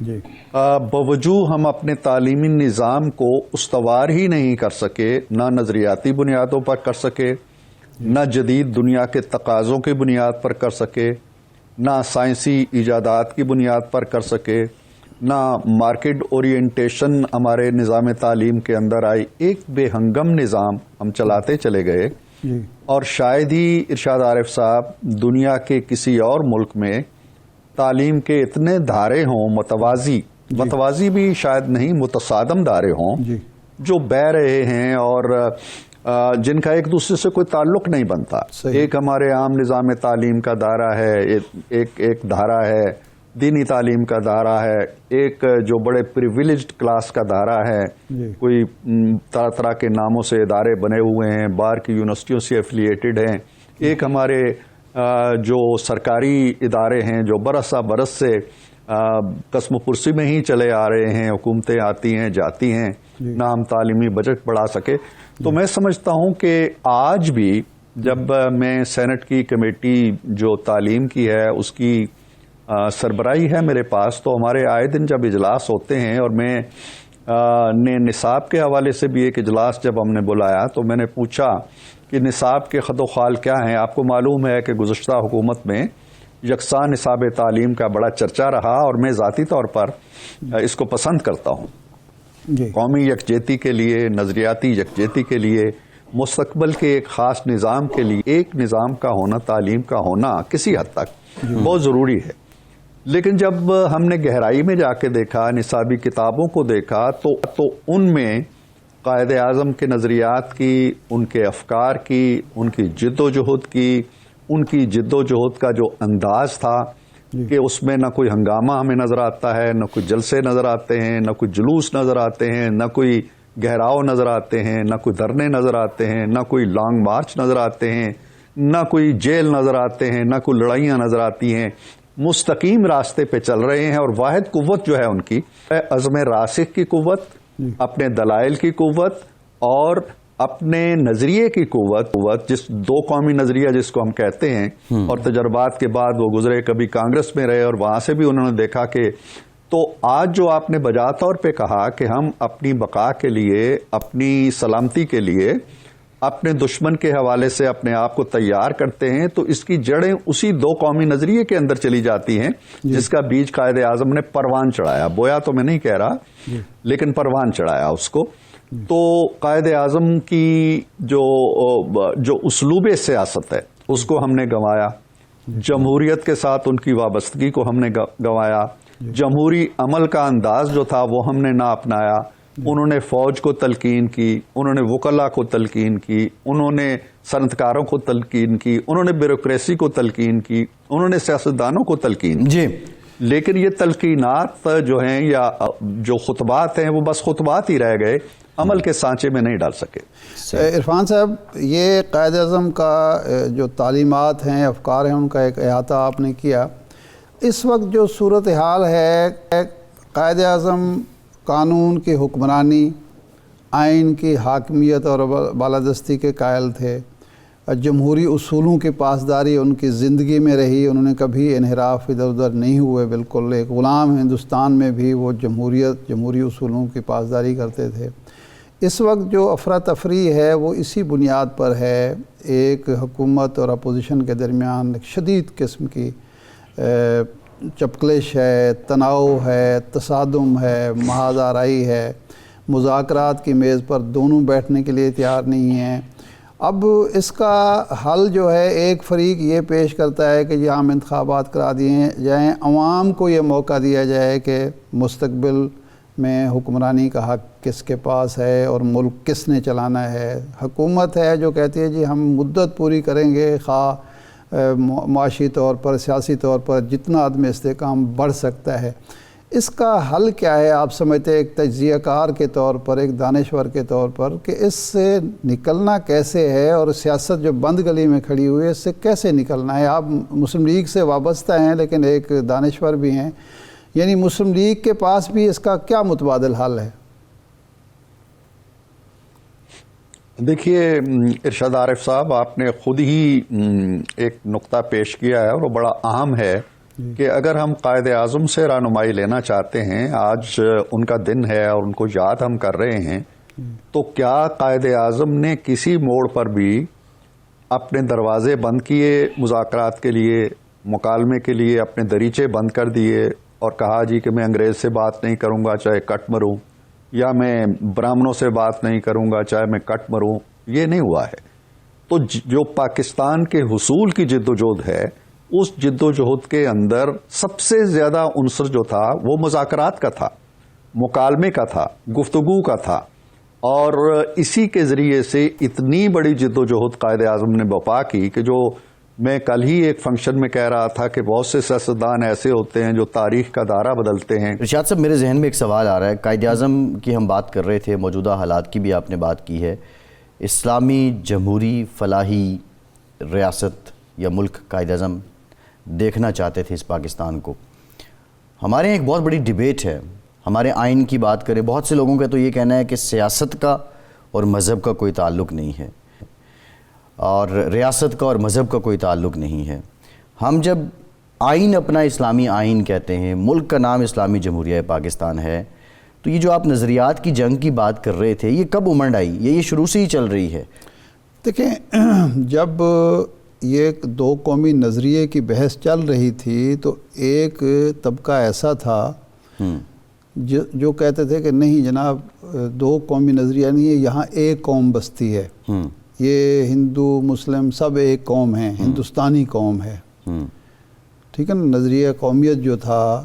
جی باوجود ہم اپنے تعلیمی نظام کو استوار ہی نہیں کر سکے، نہ نظریاتی بنیادوں پر کر سکے، نہ جدید دنیا کے تقاضوں کی بنیاد پر کر سکے، نہ سائنسی ایجادات کی بنیاد پر کر سکے، نہ مارکیٹ اورینٹیشن ہمارے نظام تعلیم کے اندر آئی، ایک بے ہنگم نظام ہم چلاتے چلے گئے، جی اور شاید ہی ارشاد عارف صاحب دنیا کے کسی اور ملک میں تعلیم کے اتنے دھارے ہوں، متوازی بھی شاید نہیں، متصادم دھارے ہوں جی جو بہ رہے ہیں اور جن کا ایک دوسرے سے کوئی تعلق نہیں بنتا۔ صحیح۔ ایک ہمارے عام نظام تعلیم کا دھارا ہے، ایک دھارا ہے دینی تعلیم کا دھارا ہے، ایک جو بڑے پریویلیجڈ کلاس کا دھارا ہے، جی کوئی طرح طرح کے ناموں سے ادارے بنے ہوئے ہیں، بار کی یونیورسٹیوں سے ایفیلیٹڈ ہیں، ایک ہمارے جو سرکاری ادارے ہیں جو برس سے قسم و پرسی میں ہی چلے آ رہے ہیں، حکومتیں آتی ہیں جاتی ہیں، نہ ہم تعلیمی بجٹ بڑھا سکے۔ تو میں سمجھتا ہوں کہ آج بھی جب میں سینٹ کی کمیٹی جو تعلیم کی ہے اس کی سربراہی ہے میرے پاس، تو ہمارے آئے دن جب اجلاس ہوتے ہیں، اور میں نے نصاب کے حوالے سے بھی ایک اجلاس جب ہم نے بلایا تو میں نے پوچھا کہ نصاب کے خد و خال کیا ہیں۔ آپ کو معلوم ہے کہ گزشتہ حکومت میں یکساں نصاب تعلیم کا بڑا چرچا رہا، اور میں ذاتی طور پر اس کو پسند کرتا ہوں۔ جی قومی یکجہتی کے لیے، نظریاتی یکجہتی کے لیے، مستقبل کے ایک خاص نظام کے لیے ایک نظام کا ہونا، تعلیم کا ہونا کسی حد تک بہت ضروری ہے۔ لیکن جب ہم نے گہرائی میں جا کے دیکھا، نصابی کتابوں کو دیکھا، تو ان میں قائد اعظم کے نظریات کی، ان کے افکار کی، ان کی جد و جہد کی، ان کی جد و جہد کا جو انداز تھا کہ اس میں نہ کوئی ہنگامہ ہمیں نظر آتا ہے، نہ کوئی جلسے نظر آتے ہیں، نہ کوئی جلوس نظر آتے ہیں، نہ کوئی گہراؤ نظر آتے ہیں، نہ کوئی دھرنے نظر آتے ہیں، نہ کوئی لانگ مارچ نظر آتے ہیں، نہ کوئی جیل نظر آتے ہیں، نہ کوئی لڑائیاں نظر آتی ہیں۔ مستقیم راستے پہ چل رہے ہیں، اور واحد قوت جو ہے ان کی عزم راسخ کی قوت، اپنے دلائل کی قوت، اور اپنے نظریے کی قوت، جس دو قومی نظریہ جس کو ہم کہتے ہیں، اور تجربات کے بعد وہ گزرے، کبھی کانگریس میں رہے اور وہاں سے بھی انہوں نے دیکھا کہ، تو آج جو آپ نے بجا طور پہ کہا کہ ہم اپنی بقا کے لیے، اپنی سلامتی کے لیے اپنے دشمن کے حوالے سے اپنے آپ کو تیار کرتے ہیں، تو اس کی جڑیں اسی دو قومی نظریے کے اندر چلی جاتی ہیں جس کا بیج قائد اعظم نے پروان چڑھایا، بویا تو میں نہیں کہہ رہا لیکن پروان چڑھایا اس کو۔ تو قائد اعظم کی جو اسلوب سیاست ہے اس کو ہم نے گنوایا، جمہوریت کے ساتھ ان کی وابستگی کو ہم نے گنوایا، جمہوری عمل کا انداز جو تھا وہ ہم نے نہ اپنایا۔ انہوں نے فوج کو تلقین کی، انہوں نے وکلاء کو تلقین کی، انہوں نے صنعتکاروں کو تلقین کی، انہوں نے بیوروکریسی کو تلقین کی، انہوں نے سیاستدانوں کو تلقین کی۔ جی لیکن یہ تلقینات جو ہیں یا جو خطبات ہیں وہ بس خطبات ہی رہ گئے، عمل کے سانچے میں نہیں ڈال سکے۔ عرفان صاحب، یہ قائد اعظم کا جو تعلیمات ہیں، افکار ہیں، ان کا ایک احاطہ آپ نے کیا۔ اس وقت جو صورتحال ہے، قائد اعظم قانون کی حکمرانی، آئین کی حاکمیت اور بالادستی کے قائل تھے، جمہوری اصولوں کی پاسداری ان کی زندگی میں رہی، انہوں نے کبھی انحراف ادھر ادھر نہیں ہوئے، بالکل ایک غلام ہندوستان میں بھی وہ جمہوری اصولوں کی پاسداری کرتے تھے۔ اس وقت جو افراتفری ہے وہ اسی بنیاد پر ہے، ایک حکومت اور اپوزیشن کے درمیان ایک شدید قسم کی چپکلش ہے، تناؤ ہے، تصادم ہے، محاذ آرائی ہے، مذاکرات کی میز پر دونوں بیٹھنے کے لیے تیار نہیں ہیں۔ اب اس کا حل جو ہے، ایک فریق یہ پیش کرتا ہے کہ یہ عام انتخابات کرا دیے جائیں، عوام کو یہ موقع دیا جائے کہ مستقبل میں حکمرانی کا حق کس کے پاس ہے اور ملک کس نے چلانا ہے۔ حکومت ہے جو کہتی ہے جی ہم مدت پوری کریں گے، خواہ معاشی طور پر، سیاسی طور پر جتنا عدم استحکام بڑھ سکتا ہے۔ اس کا حل کیا ہے آپ سمجھتے ہیں، ایک تجزیہ کار کے طور پر، ایک دانشور کے طور پر، کہ اس سے نکلنا کیسے ہے، اور سیاست جو بند گلی میں کھڑی ہوئی ہے اس سے کیسے نکلنا ہے؟ آپ مسلم لیگ سے وابستہ ہیں لیکن ایک دانشور بھی ہیں، یعنی مسلم لیگ کے پاس بھی اس کا کیا متبادل حل ہے؟ دیکھیے ارشاد عارف صاحب، آپ نے خود ہی ایک نقطہ پیش کیا ہے اور وہ بڑا اہم ہے کہ اگر ہم قائد اعظم سے رہنمائی لینا چاہتے ہیں، آج ان کا دن ہے اور ان کو یاد ہم کر رہے ہیں، تو کیا قائد اعظم نے کسی موڑ پر بھی اپنے دروازے بند کیے مذاکرات کے لیے، مکالمے کے لیے، اپنے دریچے بند کر دیے اور کہا جی کہ میں انگریز سے بات نہیں کروں گا چاہے کٹ مروں، یا میں برہمنوں سے بات نہیں کروں گا چاہے میں کٹ مروں؟ یہ نہیں ہوا ہے۔ تو جو پاکستان کے حصول کی جد و جہد ہے، اس جد و جہد کے اندر سب سے زیادہ عنصر جو تھا وہ مذاکرات کا تھا، مکالمے کا تھا، گفتگو کا تھا، اور اسی کے ذریعے سے اتنی بڑی جد و جہد قائد اعظم نے بپا کی کہ جو میں کل ہی ایک فنکشن میں کہہ رہا تھا کہ بہت سے سیاستدان ایسے ہوتے ہیں جو تاریخ کا دائرہ بدلتے ہیں۔ ارشاد صاحب، میرے ذہن میں ایک سوال آ رہا ہے، قائد اعظم کی ہم بات کر رہے تھے، موجودہ حالات کی بھی آپ نے بات کی ہے، اسلامی جمہوری فلاحی ریاست یا ملک قائد اعظم دیکھنا چاہتے تھے اس پاکستان کو۔ ہمارے یہاں ایک بہت بڑی ڈیبیٹ ہے، ہمارے آئین کی بات کریں، بہت سے لوگوں کا تو یہ کہنا ہے کہ سیاست کا اور مذہب کا کوئی تعلق نہیں ہے، اور ریاست کا اور مذہب کا کوئی تعلق نہیں ہے۔ ہم جب آئین اپنا اسلامی آئین کہتے ہیں، ملک کا نام اسلامی جمہوریہ پاکستان ہے، تو یہ جو آپ نظریات کی جنگ کی بات کر رہے تھے، یہ کب امنڈ آئی؟ یہ شروع سے ہی چل رہی ہے؟ دیکھیں، جب یہ دو قومی نظریے کی بحث چل رہی تھی تو ایک طبقہ ایسا تھا جو کہتے تھے کہ نہیں جناب، دو قومی نظریہ نہیں ہے، یہاں ایک قوم بستی ہے، یہ ہندو مسلم سب ایک قوم ہیں، ہندوستانی قوم ہے، ٹھیک ہے نا۔ نظریہ قومیت جو تھا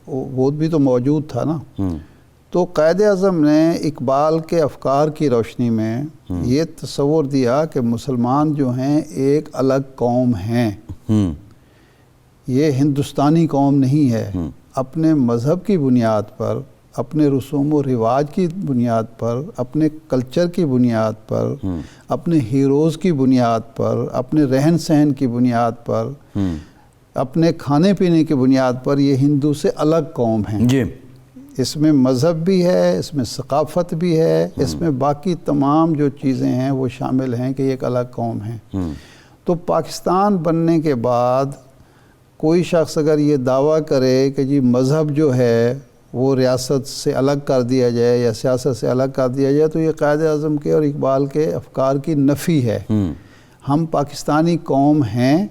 وہ بھی تو موجود تھا نا۔ تو قائد اعظم نے اقبال کے افکار کی روشنی میں یہ تصور دیا کہ مسلمان جو ہیں ایک الگ قوم ہیں، یہ ہندوستانی قوم نہیں ہے، اپنے مذہب کی بنیاد پر، اپنے رسوم و رواج کی بنیاد پر، اپنے کلچر کی بنیاد پر، اپنے ہیروز کی بنیاد پر، اپنے رہن سہن کی بنیاد پر، اپنے کھانے پینے کی بنیاد پر یہ ہندو سے الگ قوم ہیں۔ جی، اس میں مذہب بھی ہے، اس میں ثقافت بھی ہے، اس میں باقی تمام جو چیزیں ہیں وہ شامل ہیں کہ یہ ایک الگ قوم ہے۔ تو پاکستان بننے کے بعد کوئی شخص اگر یہ دعویٰ کرے کہ جی مذہب جو ہے وہ ریاست سے الگ کر دیا جائے یا سیاست سے الگ کر دیا جائے، تو یہ قائد اعظم کے اور اقبال کے افکار کی نفی ہے۔ ہم پاکستانی قوم ہیں،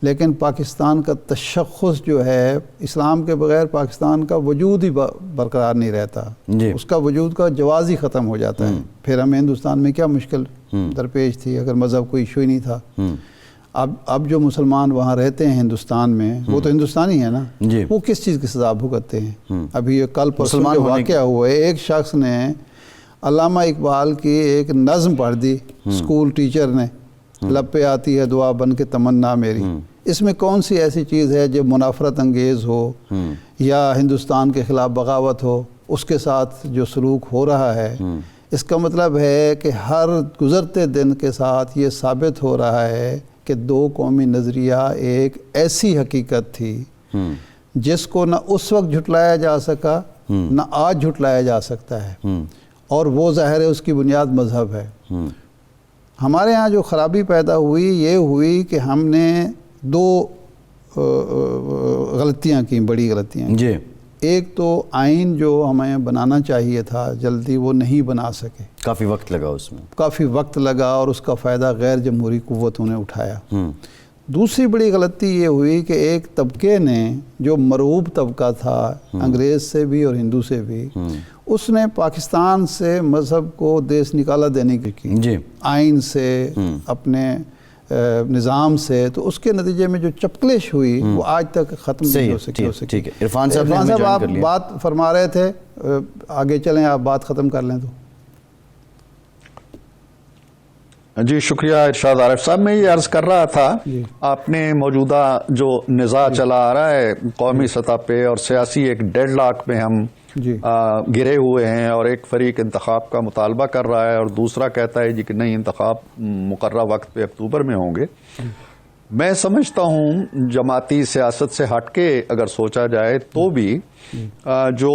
لیکن پاکستان کا تشخص جو ہے، اسلام کے بغیر پاکستان کا وجود ہی برقرار نہیں رہتا، اس کا وجود کا جواز ہی ختم ہو جاتا ہے۔ پھر ہمیں ہندوستان میں کیا مشکل درپیش تھی اگر مذہب کوئی ایشو ہی نہیں تھا؟ اب جو مسلمان وہاں رہتے ہیں ہندوستان میں، وہ تو ہندوستانی ہے نا، وہ کس چیز کی سزا بھگتتے ہیں؟ ابھی یہ کل پرسوں جو واقعہ ہوا ہے، ایک شخص نے علامہ اقبال کی ایک نظم پڑھ دی، اسکول ٹیچر نے، لب پہ آتی ہے دعا بن کے تمنا میری۔ اس میں کون سی ایسی چیز ہے جو منافرت انگیز ہو یا ہندوستان کے خلاف بغاوت ہو؟ اس کے ساتھ جو سلوک ہو رہا ہے، اس کا مطلب ہے کہ ہر گزرتے دن کے ساتھ یہ ثابت ہو رہا ہے کہ دو قومی نظریہ ایک ایسی حقیقت تھی جس کو نہ اس وقت جھٹلایا جا سکا نہ آج جھٹلایا جا سکتا ہے، اور وہ ظاہر ہے اس کی بنیاد مذہب ہے۔ ہمارے ہاں جو خرابی پیدا ہوئی یہ ہوئی کہ ہم نے دو غلطیاں کی، بڑی غلطیاں۔ جی، ایک تو آئین جو ہمیں بنانا چاہیے تھا جلدی، وہ نہیں بنا سکے، کافی وقت لگا اس میں، کافی وقت لگا، اور اس کا فائدہ غیر جمہوری قوتوں نے اٹھایا۔ دوسری بڑی غلطی یہ ہوئی کہ ایک طبقے نے جو مرعوب طبقہ تھا انگریز سے بھی اور ہندو سے بھی، اس نے پاکستان سے مذہب کو دیس نکالا دینے کی، آئین سے، اپنے نظام سے، تو اس کے نتیجے میں جو چپکلش ہوئی وہ آج تک ختم نہیں ہو سکی۔ ٹھیک ہے، عرفان صاحب آپ بات فرما رہے تھے، آگے چلیں، آپ بات ختم کر لیں تو۔ جی شکریہ ارشاد عارف صاحب، میں یہ عرض کر رہا تھا، آپ نے موجودہ جو نزاع چلا آ رہا ہے قومی سطح پہ اور سیاسی ایک ڈیڈ لاک میں ہم گرے ہوئے ہیں، اور ایک فریق انتخاب کا مطالبہ کر رہا ہے اور دوسرا کہتا ہے جی کہ نہیں، انتخاب مقررہ وقت پہ اکتوبر میں ہوں گے۔ میں سمجھتا ہوں جماعتی سیاست سے ہٹ کے اگر سوچا جائے تو بھی جو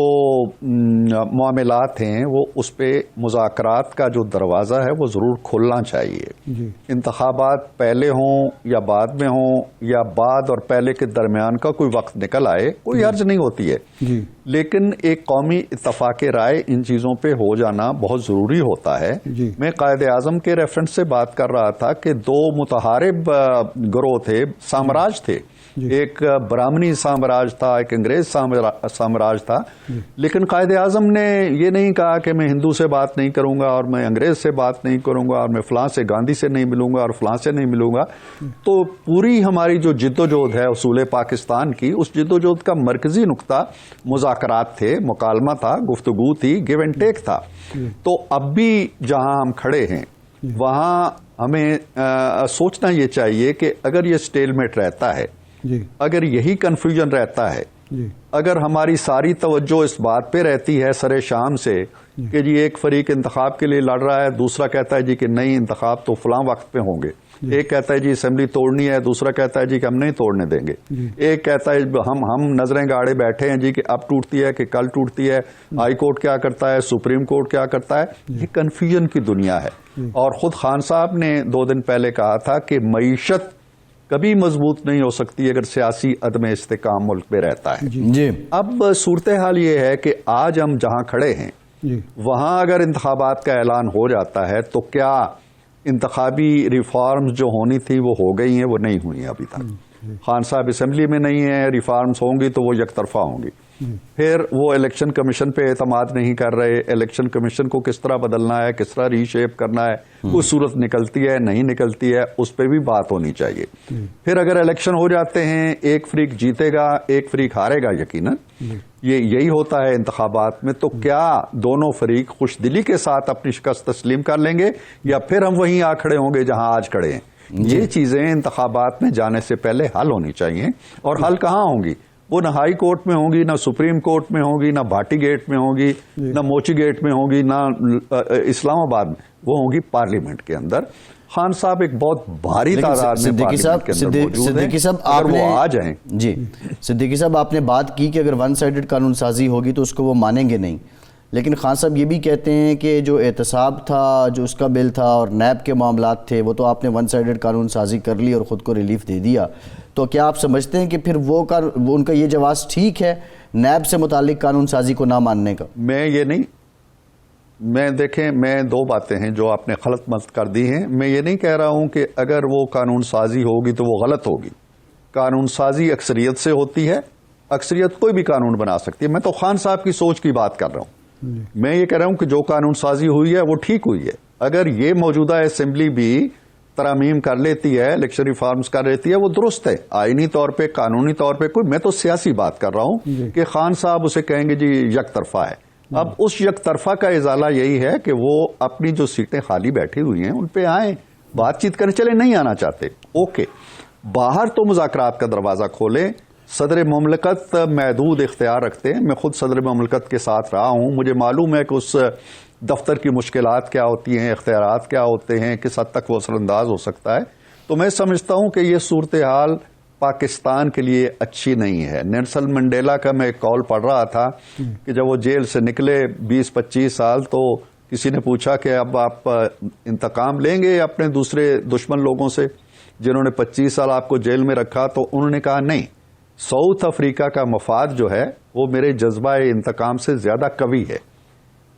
معاملات ہیں وہ اس پہ مذاکرات کا جو دروازہ ہے وہ ضرور کھلنا چاہیے. انتخابات پہلے ہوں یا بعد میں ہوں یا بعد اور پہلے کے درمیان کا کوئی وقت نکل آئے کوئی حرج نہیں ہوتی ہے, لیکن ایک قومی اتفاق رائے ان چیزوں پہ ہو جانا بہت ضروری ہوتا ہے. میں قائد اعظم کے ریفرنس سے بات کر رہا تھا کہ دو متحارب گروہ تھے, سامراج تھے, ایک برہمنی سامراج تھا, ایک انگریز سامراج تھا, لیکن قائد اعظم نے یہ نہیں کہا کہ میں ہندو سے بات نہیں کروں گا اور میں انگریز سے بات نہیں کروں گا اور میں فلاں سے گاندھی سے نہیں ملوں گا اور فلاں سے نہیں ملوں گا. تو پوری ہماری جو جدوجہد ہے اصول پاکستان کی, اس جدوجہد کا مرکزی نقطہ مذاکرات تھے, مکالمہ تھا, گفتگو تھی, گیو اینڈ ٹیک تھا. تو اب بھی جہاں ہم کھڑے ہیں وہاں ہمیں سوچنا یہ چاہیے کہ اگر یہ اسٹیل میٹ رہتا ہے, اگر یہی کنفیوژن رہتا ہے, اگر ہماری ساری توجہ اس بات پہ رہتی ہے سر شام سے کہ جی ایک فریق انتخاب کے لیے لڑ رہا ہے, دوسرا کہتا ہے جی کہ نہیں انتخاب تو فلاں وقت پہ ہوں گے, ایک کہتا ہے جی اسمبلی توڑنی ہے, دوسرا کہتا ہے جی کہ ہم نہیں توڑنے دیں گے, ایک کہتا ہے ہم نظریں گاڑے بیٹھے ہیں جی کہ اب ٹوٹتی ہے کہ کل ٹوٹتی ہے, ہائی کورٹ کیا کرتا ہے, سپریم کورٹ کیا کرتا ہے. یہ کنفیوژن کی دنیا ہے. اور خود خان صاحب نے 2 دن پہلے کہا تھا کہ معیشت کبھی مضبوط نہیں ہو سکتی اگر سیاسی عدم استحکام ملک میں رہتا ہے. جی اب صورتحال یہ ہے کہ آج ہم جہاں کھڑے ہیں وہاں اگر انتخابات کا اعلان ہو جاتا ہے تو کیا انتخابی ریفارمز جو ہونی تھی وہ ہو گئی ہیں؟ وہ نہیں ہوئی ہیں ابھی تک. خان صاحب اسمبلی میں نہیں ہیں, ریفارمز ہوں گی تو وہ یک طرفہ ہوں گی. پھر وہ الیکشن کمیشن پہ اعتماد نہیں کر رہے, الیکشن کمیشن کو کس طرح بدلنا ہے, کس طرح ری شیپ کرنا ہے, کوئی صورت نکلتی ہے نہیں نکلتی ہے, اس پہ بھی بات ہونی چاہیے. پھر اگر الیکشن ہو جاتے ہیں ایک فریق جیتے گا ایک فریق ہارے گا, یقیناً یہی ہوتا ہے انتخابات میں, تو کیا دونوں فریق خوش دلی کے ساتھ اپنی شکست تسلیم کر لیں گے یا پھر ہم وہیں آ کھڑے ہوں گے جہاں آج کھڑے ہیں؟ یہ چیزیں انتخابات میں جانے سے پہلے حل ہونی چاہیے. اور حل کہاں ہوں گی؟ وہ نہ ہائی کورٹ میں ہوں گی, نہ سپریم کورٹ میں ہوں گی, نہ بھاٹی گیٹ میں ہوں گی, نہ موچی گیٹ میں ہوں گی, نہ اسلام آباد میں, وہ ہوں گی پارلیمنٹ کے اندر. خان صاحب ایک بہت بھاری تعداد میں پارلیمنٹ کے اندر موجود ہیں, اگر وہ آ جائیں. جی صدیقی صاحب, آپ نے بات کی کہ اگر ون سائیڈڈ قانون سازی ہوگی تو اس کو وہ مانیں گے نہیں, لیکن خان صاحب یہ بھی کہتے ہیں کہ جو احتساب تھا, جو اس کا بل تھا اور نیب کے معاملات تھے, وہ تو آپ نے ون سائیڈڈ قانون سازی کر لی اور خود کو ریلیف دے دیا. تو کیا آپ سمجھتے ہیں کہ پھر وہ ان کا یہ جواز ٹھیک ہے نیب سے متعلق قانون سازی کو نہ ماننے کا؟ دیکھیں میں 2 باتیں ہیں جو آپ نے غلط مت کر دی ہیں. میں یہ نہیں کہہ رہا ہوں کہ اگر وہ قانون سازی ہوگی تو وہ غلط ہوگی. قانون سازی اکثریت سے ہوتی ہے, اکثریت کوئی بھی قانون بنا سکتی ہے. میں تو خان صاحب کی سوچ کی بات کر رہا ہوں. میں یہ کہہ رہا ہوں کہ جو قانون سازی ہوئی ہے وہ ٹھیک ہوئی ہے. اگر یہ موجودہ اسمبلی بھی ترامیم کر لیتی ہے, الیکشن ریفارمز کر لیتی ہے, وہ درست ہے آئینی طور پہ, قانونی طور پہ. میں تو سیاسی بات کر رہا ہوں کہ خان صاحب اسے کہیں گے جی یک طرفہ ہے. اب اس یک طرفہ کا ازالہ یہی ہے کہ وہ اپنی جو سیٹیں خالی بیٹھی ہوئی ہیں ان پہ آئیں, بات چیت کریں. چلے نہیں آنا چاہتے, اوکے, باہر تو مذاکرات کا دروازہ کھولیں. صدر مملکت محدود اختیار رکھتے ہیں. میں خود صدر مملکت کے ساتھ رہا ہوں, مجھے معلوم ہے کہ اس دفتر کی مشکلات کیا ہوتی ہیں, اختیارات کیا ہوتے ہیں, کس حد تک وہ اثر انداز ہو سکتا ہے. تو میں سمجھتا ہوں کہ یہ صورتحال پاکستان کے لیے اچھی نہیں ہے. نیلسن منڈیلا کا میں ایک کال پڑھ رہا تھا کہ جب وہ جیل سے نکلے 20-25 سال, تو کسی نے پوچھا کہ اب آپ انتقام لیں گے اپنے دوسرے دشمن لوگوں سے جنہوں نے 25 سال آپ کو جیل میں رکھا؟ تو انہوں نے کہا نہیں, ساؤتھ افریقہ کا مفاد جو ہے وہ میرے جذبہ انتقام سے زیادہ قوی ہے.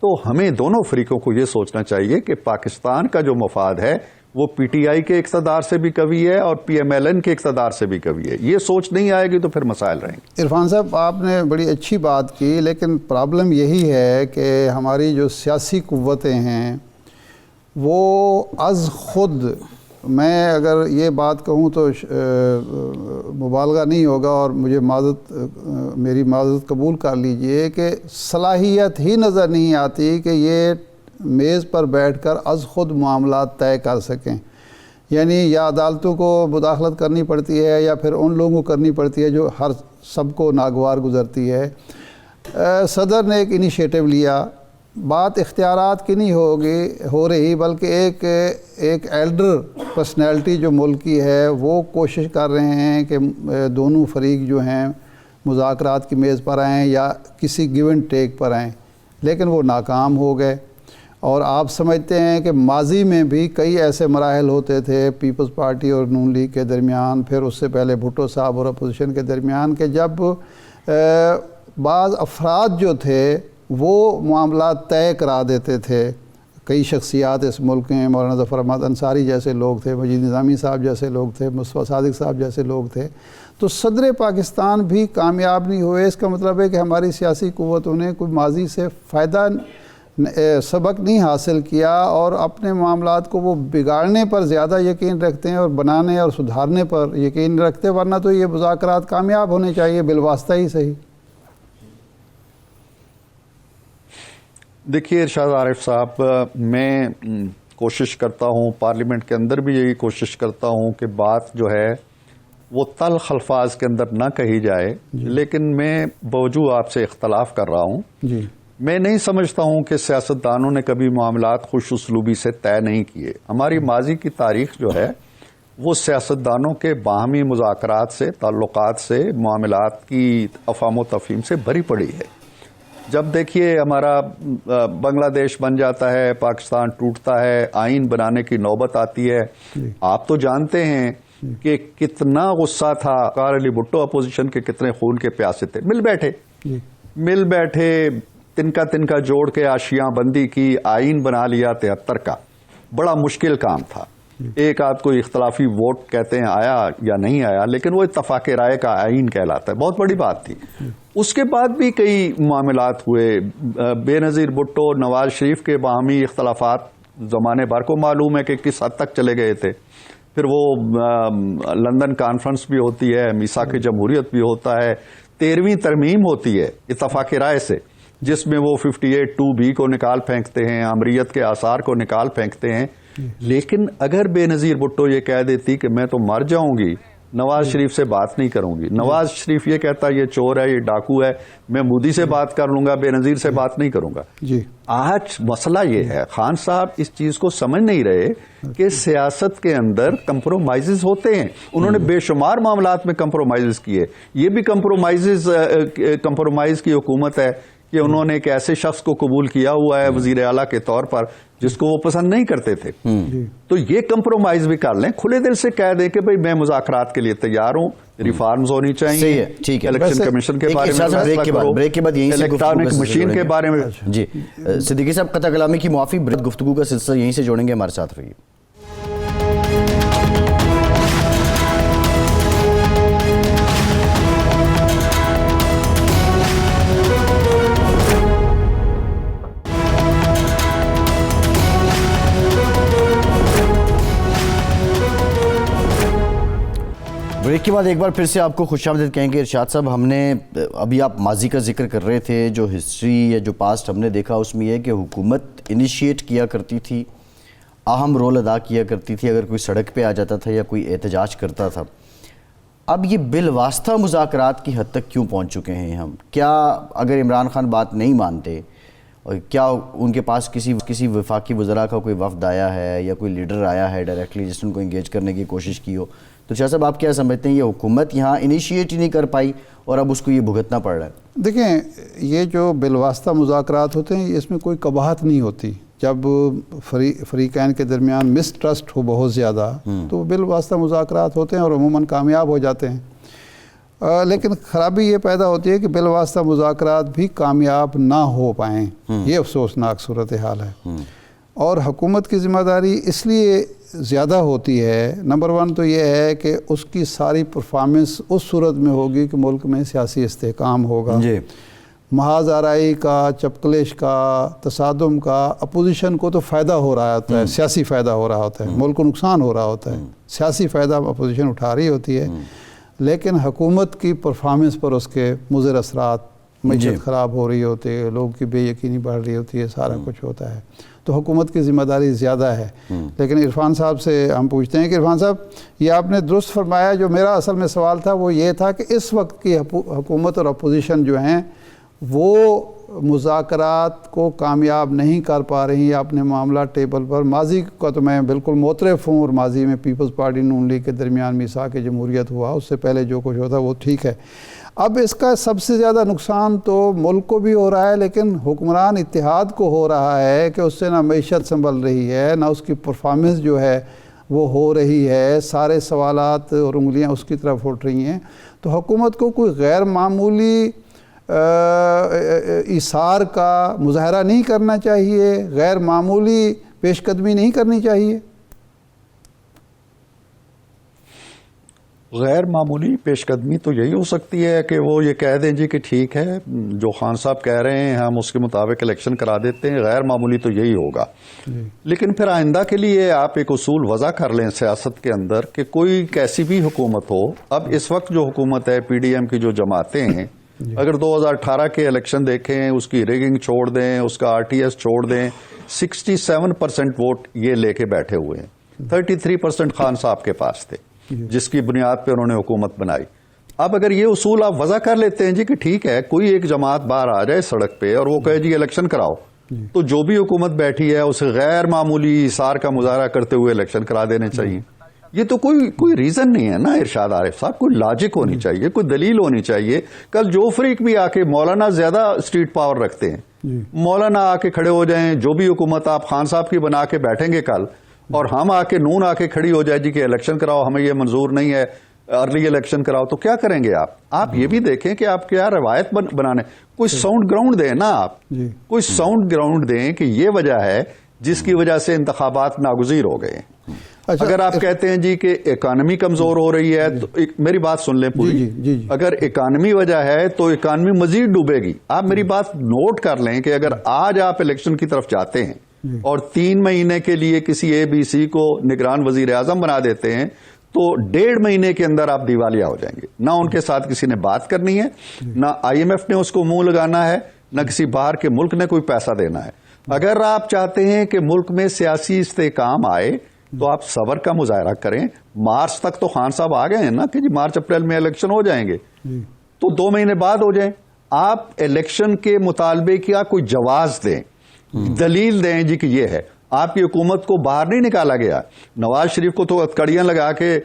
تو ہمیں دونوں فریقوں کو یہ سوچنا چاہیے کہ پاکستان کا جو مفاد ہے وہ پی ٹی آئی کے اقتدار سے بھی قوی ہے اور پی ایم ایل این کے اقتدار سے بھی قوی ہے. یہ سوچ نہیں آئے گی تو پھر مسائل رہیں گے. عرفان صاحب, آپ نے بڑی اچھی بات کی, لیکن پرابلم یہی ہے کہ ہماری جو سیاسی قوتیں ہیں وہ از خود, میں اگر یہ بات کہوں تو مبالغہ نہیں ہوگا اور مجھے میری معذرت قبول کر لیجئے کہ صلاحیت ہی نظر نہیں آتی کہ یہ میز پر بیٹھ کر از خود معاملات طے کر سکیں. یعنی یا عدالتوں کو مداخلت کرنی پڑتی ہے یا پھر ان لوگوں کو کرنی پڑتی ہے جو سب کو ناگوار گزرتی ہے. صدر نے ایک انیشیٹو لیا, بات اختیارات کی نہیں ہو رہی بلکہ ایک ایلڈر پرسنالٹی جو ملک کی ہے وہ کوشش کر رہے ہیں کہ دونوں فریق جو ہیں مذاکرات کی میز پر آئیں یا کسی گیو اینڈ ٹیک پر آئیں، لیکن وہ ناکام ہو گئے۔ اور آپ سمجھتے ہیں کہ ماضی میں بھی کئی ایسے مراحل ہوتے تھے پیپلز پارٹی اور نون لیگ کے درمیان، پھر اس سے پہلے بھٹو صاحب اور اپوزیشن کے درمیان، کہ جب بعض افراد جو تھے وہ معاملات طے کرا دیتے تھے۔ کئی شخصیات اس ملک میں، مولانا ظفر احمد انصاری جیسے لوگ تھے، مجید نظامی صاحب جیسے لوگ تھے، مصطفیٰ صادق صاحب جیسے لوگ تھے، تو صدر پاکستان بھی کامیاب نہیں ہوئے۔ اس کا مطلب ہے کہ ہماری سیاسی قوتوں نے کوئی ماضی سے فائدہ سبق نہیں حاصل کیا، اور اپنے معاملات کو وہ بگاڑنے پر زیادہ یقین رکھتے ہیں اور بنانے اور سدھارنے پر یقین رکھتے، ورنہ تو یہ مذاکرات کامیاب ہونے چاہیے بالواسطہ ہی صحیح۔ دیکھیے ارشاد عارف صاحب، میں کوشش کرتا ہوں، پارلیمنٹ کے اندر بھی یہی کوشش کرتا ہوں کہ بات جو ہے وہ تلخ الفاظ کے اندر نہ کہی جائے، لیکن میں باوجود آپ سے اختلاف کر رہا ہوں۔ جی، میں نہیں سمجھتا ہوں کہ سیاستدانوں نے کبھی معاملات خوش اسلوبی سے طے نہیں کیے۔ ہماری ماضی کی تاریخ جو ہے وہ سیاستدانوں کے باہمی مذاکرات سے، تعلقات سے، معاملات کی افہام و تفہیم سے بھری پڑی ہے۔ جب دیکھیے ہمارا بنگلہ دیش بن جاتا ہے، پاکستان ٹوٹتا ہے، آئین بنانے کی نوبت آتی ہے، آپ تو جانتے ہیں کہ کتنا غصہ تھا وقار علی بھٹو، اپوزیشن کے کتنے خون کے پیاسے تھے۔ مل بیٹھے تنکا جوڑ کے آشیاں بندی کی، آئین بنا لیا 73 کا۔ بڑا مشکل کام تھا۔ ایک آدھ کوئی اختلافی ووٹ کہتے ہیں آیا یا نہیں آیا، لیکن وہ اتفاق رائے کا آئین کہلاتا ہے، بہت بڑی بات تھی۔ اس کے بعد بھی کئی معاملات ہوئے، بے نظیر بھٹو نواز شریف کے باہمی اختلافات زمانے بھر کو معلوم ہے کہ کس حد تک چلے گئے تھے۔ پھر وہ لندن کانفرنس بھی ہوتی ہے، میثاق جمہوریت بھی ہوتا ہے، 13ویں ترمیم ہوتی ہے اتفاق رائے سے، جس میں وہ 58(2)B کو نکال پھینکتے ہیں، امریت کے آثار کو نکال پھینکتے ہیں۔ لیکن اگر بے نظیر بھٹو یہ کہہ دیتی کہ میں تو مر جاؤں گی، نواز شریف سے بات نہیں کروں گی، نواز شریف یہ کہتا یہ چور ہے، یہ ڈاکو ہے، میں مودی سے بات کر لوں گا، بے نظیر سے بات نہیں کروں گا۔ آج مسئلہ یہ ہے، خان صاحب اس چیز کو سمجھ نہیں رہے کہ سیاست کے اندر کمپرومائزز ہوتے ہیں۔ انہوں نے بے شمار معاملات میں کمپرومائزز کیے۔ یہ بھی کمپرومائز کی حکومت ہے کہ انہوں نے ایک ایسے شخص کو قبول کیا ہوا ہے وزیر اعلیٰ کے طور پر جس کو وہ پسند نہیں کرتے تھے۔ تو یہ کمپرومائز بھی کر لیں، کھلے دل سے کہہ دیں کہ بھئی میں مذاکرات کے لیے تیار ہوں، ریفارمز ہونی چاہیے، الیکشن کمیشن کے بارے میں، بریک کے بعد الیکٹرانک مشین کے بارے میں۔ جی صدیقی صاحب، قطع کلامی کی معافی، گفتگو کا سلسلہ یہیں سے جوڑیں گے، ہمارے ساتھ رہیے۔ بریک کے بعد ایک بار پھر سے آپ کو خوش آمدید کہیں گے ارشاد صاحب۔ ہم نے ابھی آپ ماضی کا ذکر کر رہے تھے، جو ہسٹری یا جو پاسٹ ہم نے دیکھا اس میں یہ کہ حکومت انیشیٹ کیا کرتی تھی، اہم رول ادا کیا کرتی تھی اگر کوئی سڑک پہ آ جاتا تھا یا کوئی احتجاج کرتا تھا۔ اب یہ بالواسطہ مذاکرات کی حد تک کیوں پہنچ چکے ہیں ہم؟ کیا اگر عمران خان بات نہیں مانتے، اور کیا ان کے پاس کسی وفاقی وزراء کا کوئی وفد آیا ہے یا کوئی لیڈر آیا ہے ڈائریکٹلی جس نے ان کو انگیج کرنے کی کوشش کی ہو، تو شاہ صاحب آپ کیا سمجھتے ہیں یہ حکومت یہاں انیشیٹ ہی نہیں کر پائی اور اب اس کو یہ بھگتنا پڑ رہا ہے؟ دیکھیں، یہ جو بالواسطہ مذاکرات ہوتے ہیں اس میں کوئی قباحت نہیں ہوتی۔ جب فریقین کے درمیان مسٹرسٹ ہو بہت زیادہ تو بالواسطہ مذاکرات ہوتے ہیں اور عموماً کامیاب ہو جاتے ہیں۔ لیکن خرابی یہ پیدا ہوتی ہے کہ بالواسطہ مذاکرات بھی کامیاب نہ ہو پائیں، یہ افسوسناک صورتحال ہے۔ اور حکومت کی ذمہ داری اس لیے زیادہ ہوتی ہے، نمبر 1 تو یہ ہے کہ اس کی ساری پرفارمنس اس صورت میں ہوگی کہ ملک میں سیاسی استحکام ہوگا۔ محاذ آرائی کا، چپکلش کا، تصادم کا اپوزیشن کو تو فائدہ ہو رہا ہوتا ہے، سیاسی فائدہ ہو رہا ہوتا ہے، ملک کو نقصان ہو رہا ہوتا ہے، سیاسی فائدہ اپوزیشن اٹھا رہی ہوتی ہے، لیکن حکومت کی پرفارمنس پر اس کے مضر اثرات، معیشت خراب ہو رہی ہوتی ہے، لوگوں کی بے یقینی بڑھ رہی ہوتی ہے، سارا کچھ ہوتا ہے، تو حکومت کی ذمہ داری زیادہ ہے۔ لیکن عرفان صاحب سے ہم پوچھتے ہیں کہ عرفان صاحب، یہ آپ نے درست فرمایا، جو میرا اصل میں سوال تھا وہ یہ تھا کہ اس وقت کی حکومت اور اپوزیشن جو ہیں وہ مذاکرات کو کامیاب نہیں کر پا رہی ہیں اپنے معاملات ٹیبل پر۔ ماضی کا تو میں بالکل معترف ہوں، اور ماضی میں پیپلز پارٹی نون لیگ کے درمیان میثاق جمہوریت ہوا، اس سے پہلے جو کچھ ہوتا وہ ٹھیک ہے۔ اب اس کا سب سے زیادہ نقصان تو ملک کو بھی ہو رہا ہے، لیکن حکمران اتحاد کو ہو رہا ہے کہ اس سے نہ معیشت سنبھل رہی ہے، نہ اس کی پرفارمنس جو ہے وہ ہو رہی ہے، سارے سوالات اور انگلیاں اس کی طرف اٹھ رہی ہیں۔ تو حکومت کو کوئی غیر معمولی ایثار کا مظاہرہ نہیں کرنا چاہیے، غیر معمولی پیش قدمی نہیں کرنی چاہیے۔ غیر معمولی پیش قدمی تو یہی ہو سکتی ہے کہ وہ یہ کہہ دیں جی کہ ٹھیک ہے جو خان صاحب کہہ رہے ہیں ہم اس کے مطابق الیکشن کرا دیتے ہیں، غیر معمولی تو یہی ہوگا۔ لیکن پھر آئندہ کے لیے آپ ایک اصول وضع کر لیں سیاست کے اندر کہ کوئی کیسی بھی حکومت ہو، اب اس وقت جو حکومت ہے پی ڈی ایم کی جو جماعتیں ہیں، اگر 2018 کے الیکشن دیکھیں، اس کی ریگنگ چھوڑ دیں، اس کا آر ٹی ایس چھوڑ دیں، 67% ووٹ یہ لے کے بیٹھے ہوئے ہیں، 33% خان صاحب کے پاس تھے جس کی بنیاد پہ انہوں نے حکومت بنائی۔ اب اگر یہ اصول آپ وضع کر لیتے ہیں جی کہ ٹھیک ہے کوئی ایک جماعت باہر آ جائے سڑک پہ اور وہ کہے جی الیکشن کراؤ، تو جو بھی حکومت بیٹھی ہے اسے غیر معمولی ایثار کا مظاہرہ کرتے ہوئے الیکشن کرا دینے چاہیے۔ یہ تو کوئی ریزن نہیں ہے نا ارشاد عارف صاحب، کوئی لاجک ہونی چاہیے، کوئی دلیل ہونی چاہیے۔ کل جو فریق بھی آ کے مولانا زیادہ اسٹریٹ پاور رکھتے ہیں، مولانا آ کے کھڑے ہو جائیں، جو بھی حکومت آپ خان صاحب کی بنا کے بیٹھیں گے کل، اور ہم آ کے نون آ کے کھڑی ہو جائے جی کہ الیکشن کراؤ، ہمیں یہ منظور نہیں ہے، ارلی الیکشن کراؤ، تو کیا کریں گے آپ یہ بھی دیکھیں کہ آپ کیا روایت بنانے، کوئی ساؤنڈ گراؤنڈ دیں نا، آپ کوئی ساؤنڈ گراؤنڈ دیں کہ یہ وجہ ہے جس کی وجہ سے انتخابات ناگزیر ہو گئے ہیں۔ اگر آپ کہتے ہیں جی کہ اکانومی کمزور ہو رہی ہے تو میری بات سن لیں پوری، اگر اکانومی وجہ ہے تو اکانومی مزید ڈوبے گی۔ آپ میری بات نوٹ کر لیں کہ اگر آج آپ الیکشن کی طرف جاتے ہیں اور 3 مہینے کے لیے کسی اے بی سی کو نگران وزیر اعظم بنا دیتے ہیں تو 1.5 مہینے کے اندر آپ دیوالیہ ہو جائیں گے۔ نہ ان کے ساتھ کسی نے بات کرنی ہے، نہ آئی ایم ایف نے اس کو منہ لگانا ہے، نہ کسی باہر کے ملک نے کوئی پیسہ دینا ہے۔ اگر آپ چاہتے ہیں کہ ملک میں سیاسی استحکام آئے تو آپ صبر کا مظاہرہ کریں۔ مارچ تک تو خان صاحب آ گئے ہیں نا کہ جی مارچ اپریل میں الیکشن ہو جائیں گے، تو 2 مہینے بعد ہو جائیں۔ آپ الیکشن کے مطالبے کا کوئی جواز دیں، دلیل دیں جی کہ یہ ہے۔ آپ کی حکومت کو باہر نہیں نکالا گیا، نواز شریف کو تو کڑیاں لگا کے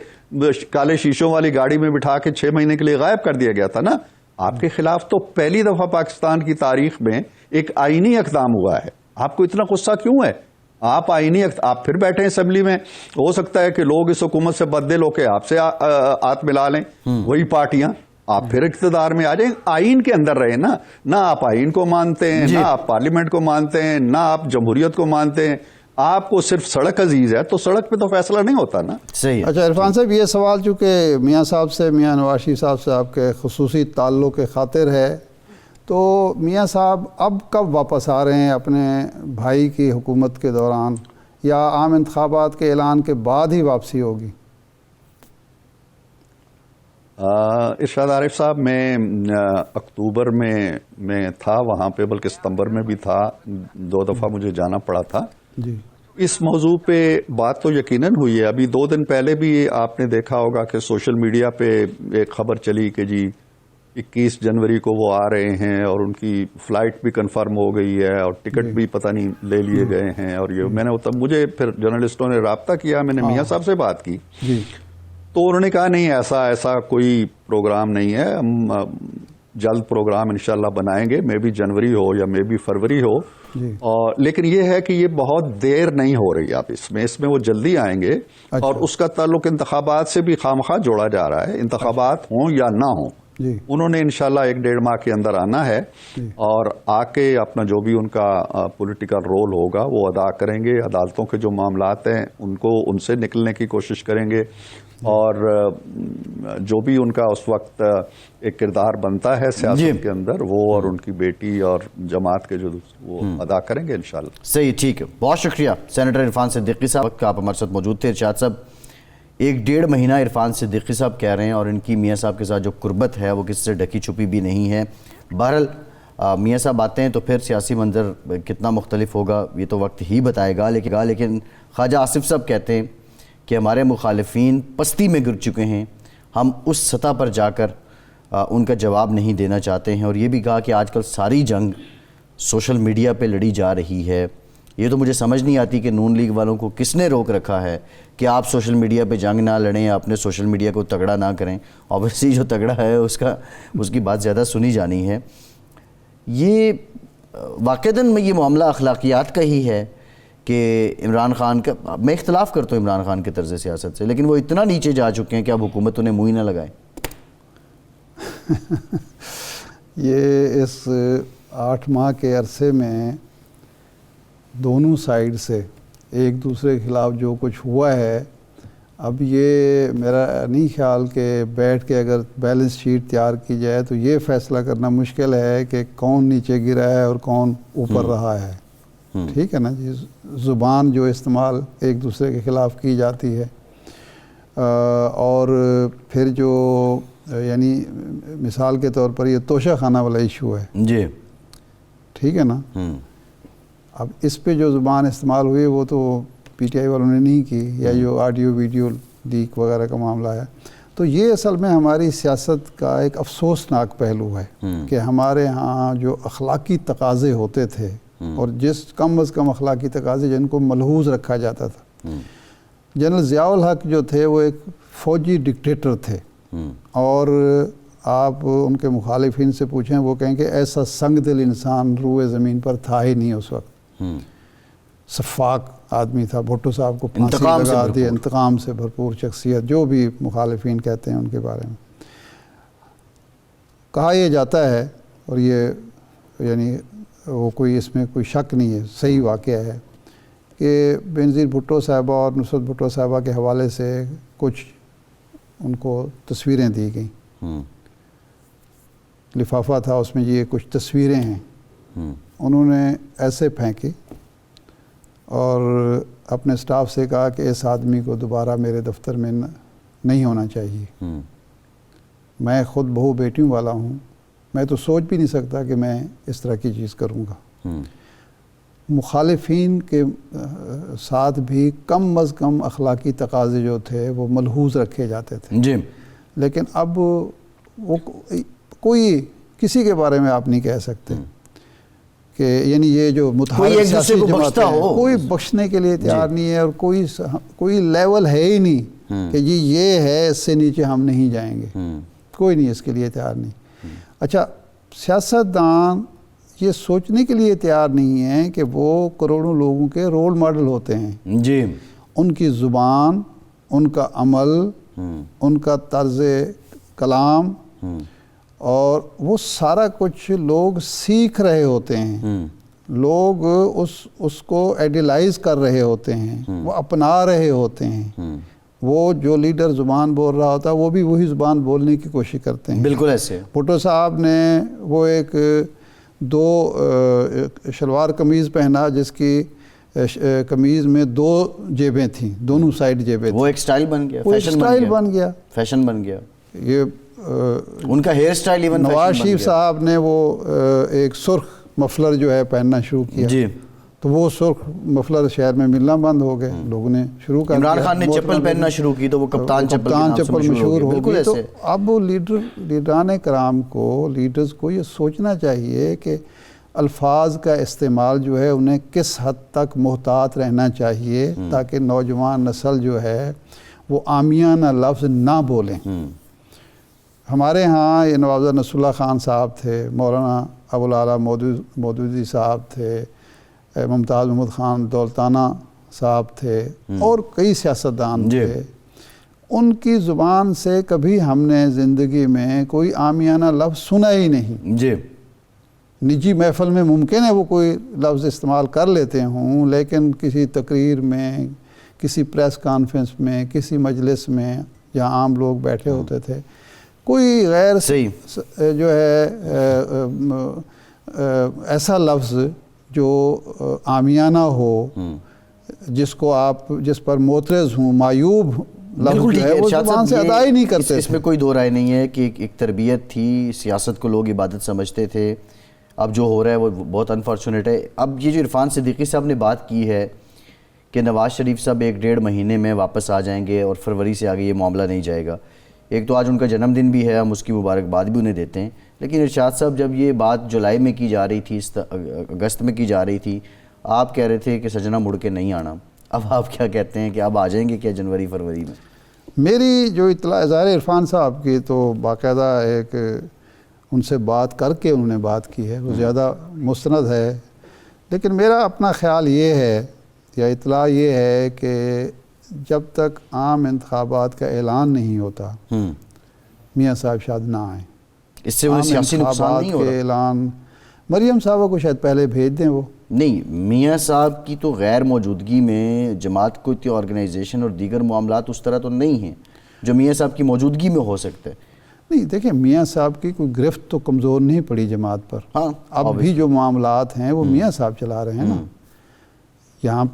کالے شیشوں والی گاڑی میں بٹھا کے 6 مہینے کے لیے غائب کر دیا گیا تھا نا۔ آپ کے خلاف تو پہلی دفعہ پاکستان کی تاریخ میں ایک آئینی اقدام ہوا ہے۔ آپ کو اتنا غصہ کیوں ہے؟ آپ آپ پھر بیٹھے اسمبلی میں، ہو سکتا ہے کہ لوگ اس حکومت سے بددل ہو کے آپ سے ہاتھ ملا لیں، وہی پارٹیاں، آپ پھر اقتدار میں آ جائیں۔ آئین کے اندر رہے نا، نہ آپ آئین کو مانتے ہیں، نہ آپ پارلیمنٹ کو مانتے ہیں، نہ آپ جمہوریت کو مانتے ہیں، آپ کو صرف سڑک عزیز ہے، تو سڑک پہ تو فیصلہ نہیں ہوتا نا۔ صحیح۔ اچھا عرفان صاحب، یہ سوال چونکہ میاں صاحب سے، میاں نواز شریف صاحب سے آپ کے خصوصی تعلق کے خاطر ہے، تو میاں صاحب اب کب واپس آ رہے ہیں اپنے بھائی کی حکومت کے دوران، یا عام انتخابات کے اعلان کے بعد ہی واپسی ہوگی؟ ارشاد عارف صاحب، میں اکتوبر میں تھا وہاں پہ، بلکہ ستمبر میں بھی تھا، 2 دفعہ مجھے جانا پڑا تھا۔ جی، اس موضوع پہ بات تو یقیناً ہوئی ہے۔ ابھی 2 دن پہلے بھی آپ نے دیکھا ہوگا کہ سوشل میڈیا پہ ایک خبر چلی کہ جی 21 جنوری کو وہ آ رہے ہیں اور ان کی فلائٹ بھی کنفرم ہو گئی ہے اور ٹکٹ بھی پتہ نہیں لے لیے گئے ہیں، اور یہ میں نے مجھے پھر جرنلسٹوں نے رابطہ کیا، میں نے میاں صاحب سے بات کی تو انہوں نے کہا نہیں ایسا کوئی پروگرام نہیں ہے، ہم جلد پروگرام انشاءاللہ بنائیں گے، مے بی جنوری ہو یا مے بی فروری ہو، لیکن یہ ہے کہ یہ بہت دیر نہیں ہو رہی اب اس میں وہ جلدی آئیں گے۔ اور اس کا تعلق انتخابات سے بھی خامخواہ جوڑا جا رہا ہے، انتخابات ہوں یا نہ ہوں، انہوں نے انشاءاللہ 1-1.5 ماہ کے اندر آنا ہے اور آ کے اپنا جو بھی ان کا پولیٹیکل رول ہوگا وہ ادا کریں گے۔ عدالتوں کے جو معاملات ہیں ان سے نکلنے کی کوشش کریں گے، اور جو بھی ان کا اس وقت ایک کردار بنتا ہے سیاست کے اندر، وہ اور ان کی بیٹی اور جماعت کے جو وہ ادا کریں گے انشاءاللہ۔ صحیح، ٹھیک ہے، بہت شکریہ سینیٹر عرفان صدیقی صاحب، وقت کا آپ ہمارے ساتھ موجود تھے۔ ارشاد صاحب، 1-1.5 مہینہ عرفان صدیقی صاحب کہہ رہے ہیں، اور ان کی میاں صاحب کے ساتھ جو قربت ہے وہ کسی سے ڈھکی چھپی بھی نہیں ہے۔ بہرحال میاں صاحب آتے ہیں تو پھر سیاسی منظر کتنا مختلف ہوگا یہ تو وقت ہی بتائے گا، لیکن خواجہ آصف صاحب کہتے ہیں کہ ہمارے مخالفین پستی میں گر چکے ہیں، ہم اس سطح پر جا کر ان کا جواب نہیں دینا چاہتے ہیں، اور یہ بھی کہا کہ آج کل ساری جنگ سوشل میڈیا پہ لڑی جا رہی ہے، یہ تو مجھے سمجھ نہیں آتی کہ نون لیگ والوں کو کس نے روک رکھا ہے کہ آپ سوشل میڈیا پہ جنگ نہ لڑیں, اپنے سوشل میڈیا کو تگڑا نہ کریں. اوبیسلی جو تگڑا ہے اس کی بات زیادہ سنی جانی ہے. یہ واقعتاً یہ معاملہ اخلاقیات کا ہی ہے کہ عمران خان کا, میں اختلاف کرتا ہوں عمران خان کے طرز سیاست سے, لیکن وہ اتنا نیچے جا چکے ہیں کہ اب حکومت انہیں منہ ہی نہ لگائے. یہ اس 8 ماہ کے عرصے میں دونوں سائیڈ سے ایک دوسرے کے خلاف جو کچھ ہوا ہے, اب یہ میرا نہیں خیال کہ بیٹھ کے اگر بیلنس شیٹ تیار کی جائے تو یہ فیصلہ کرنا مشکل ہے کہ کون نیچے گرا ہے اور کون اوپر رہا ہے. ٹھیک ہے نا جی. زبان جو استعمال ایک دوسرے کے خلاف کی جاتی ہے, اور پھر جو یعنی مثال کے طور پر یہ توشہ خانہ والا ایشو ہے جی, ٹھیک ہے نا. اب اس پہ جو زبان استعمال ہوئی وہ تو پی ٹی آئی والوں نے نہیں کی, یا جو آڈیو ویڈیو لیک وغیرہ کا معاملہ ہے. تو یہ اصل میں ہماری سیاست کا ایک افسوسناک پہلو ہے کہ ہمارے ہاں جو اخلاقی تقاضے ہوتے تھے, اور جس کم از کم اخلاقی تقاضے جن کو ملحوظ رکھا جاتا تھا. جنرل ضیاء الحق جو تھے وہ ایک فوجی ڈکٹیٹر تھے, اور آپ ان کے مخالفین سے پوچھیں وہ کہیں کہ ایسا سنگ دل انسان روئے زمین پر تھا ہی نہیں اس وقت. شفاق آدمی تھا. بھٹو صاحب کو پھانسی لگا دی, انتقام سے بھرپور شخصیت, جو بھی مخالفین کہتے ہیں ان کے بارے میں. کہا یہ جاتا ہے, اور یہ یعنی وہ کوئی اس میں کوئی شک نہیں ہے, صحیح واقعہ ہے کہ بینظیر بھٹو صاحبہ اور نصرت بھٹو صاحبہ کے حوالے سے کچھ ان کو تصویریں دی گئیں. لفافہ تھا, اس میں یہ کچھ تصویریں ہیں. انہوں نے ایسے پھینکی اور اپنے سٹاف سے کہا کہ اس آدمی کو دوبارہ میرے دفتر میں نہیں ہونا چاہیے. میں خود بہو بیٹیوں والا ہوں, میں تو سوچ بھی نہیں سکتا کہ میں اس طرح کی چیز کروں گا. مخالفین کے ساتھ بھی کم از کم اخلاقی تقاضے جو تھے وہ ملحوظ رکھے جاتے تھے جی. لیکن اب وہ کوئی کسی کے بارے میں آپ نہیں کہہ سکتے کہ یعنی یہ جو متحرک سیاسی جماعتیں ہیں کوئی بخشنے کے لیے تیار نہیں ہے, اور کوئی لیول ہے ہی نہیں کہ جی یہ ہے اس سے نیچے ہم نہیں جائیں گے. کوئی نہیں اس کے لیے تیار نہیں. اچھا, سیاستدان یہ سوچنے کے لیے تیار نہیں ہیں کہ وہ کروڑوں لوگوں کے رول ماڈل ہوتے ہیں جی. ان کی زبان, ان کا عمل, ان کا طرز کلام, اور وہ سارا کچھ لوگ سیکھ رہے ہوتے ہیں. لوگ اس کو ایڈیلائز کر رہے ہوتے ہیں, وہ اپنا رہے ہوتے ہیں. وہ جو لیڈر زبان بول رہا ہوتا ہے وہ بھی وہی زبان بولنے کی کوشش کرتے ہیں. بالکل ایسے. بھٹو صاحب نے وہ ایک 2 شلوار قمیض پہنا جس کی قمیض میں 2 جیبیں تھیں, دونوں سائیڈ جیبیں تھیں. وہ ایک سٹائل بن گیا, فیشن بن گیا. یہ ان کا hair style even Nawaz Sharif صاحب نے وہ ایک سرخ مفلر جو ہے پہننا شروع کیا جی. تو وہ سرخ مفلر شہر میں ملنا بند ہو گئے, لوگوں نے شروع کر دیا. عمران خان نے چپل پہننا شروع کی تو وہ کپتان چپل مشہور ہو گئی. تو اب لیڈران کرام کو, لیڈرز کو یہ سوچنا چاہیے کہ الفاظ کا استعمال جو ہے انہیں کس حد تک محتاط رہنا چاہیے تاکہ نوجوان نسل جو ہے وہ عامیانہ لفظ نہ بولیں. ہمارے ہاں یہ نواب نصر اللہ خان صاحب تھے, مولانا ابوالعلا مودودی صاحب تھے, ممتاز محمود خان دولتانہ صاحب تھے, اور کئی سیاستدان تھے. ان کی زبان سے کبھی ہم نے زندگی میں کوئی عامیانہ لفظ سنا ہی نہیں. جی. نجی محفل میں ممکن ہے وہ کوئی لفظ استعمال کر لیتے ہوں, لیکن کسی تقریر میں, کسی پریس کانفرنس میں, کسی مجلس میں جہاں عام لوگ بیٹھے ہوتے تھے, کوئی غیر جو ہے ایسا لفظ جو عامیانہ ہو, جس کو آپ جس پر معترض ہوں, معیوب لفظ ہے, وہ زبان سے ادا ہی نہیں کرتے. اس میں کوئی دو رائے نہیں ہے کہ ایک تربیت تھی, سیاست کو لوگ عبادت سمجھتے تھے. اب جو ہو رہا ہے وہ بہت انفارچونیٹ ہے. اب یہ جو عرفان صدیقی صاحب نے بات کی ہے کہ نواز شریف صاحب 1-1.5 مہینے میں واپس آ جائیں گے اور فروری سے آگے یہ معاملہ نہیں جائے گا. ایک تو آج ان کا جنم دن بھی ہے, ہم اس کی مبارکباد بھی انہیں دیتے ہیں. لیکن ارشاد صاحب جب یہ بات جولائی میں کی جا رہی تھی, اگست میں کی جا رہی تھی, آپ کہہ رہے تھے کہ سجنا مڑ کے نہیں آنا، اب آپ کیا کہتے ہیں کہ اب آ جائیں گے کیا جنوری فروری میں؟ میری جو اطلاع ظاہر عرفان صاحب کی تو باقاعدہ ایک ان سے بات کر کے انہوں نے بات کی ہے، وہ زیادہ مستند ہے، لیکن میرا اپنا خیال یہ ہے یا اطلاع یہ ہے کہ جب تک عام انتخابات کا اعلان نہیں ہوتا میاں صاحب شاید نہ آئیں۔ اس سے انہیں سیاسی نقصان نہیں ہو رہا؟ اعلان مریم صاحبہ کو شاید پہلے بھیج دیں، وہ نہیں، میاں صاحب کی تو غیر موجودگی میں جماعت کو آرگنائزیشن اور دیگر معاملات اس طرح تو نہیں ہیں جو میاں صاحب کی موجودگی میں ہو سکتے ہیں۔ نہیں، دیکھیں میاں صاحب کی کوئی گرفت تو کمزور نہیں پڑی جماعت پر، ہاں اب بھی جو معاملات ہیں وہ میاں صاحب چلا رہے ہیں نا۔ یہاں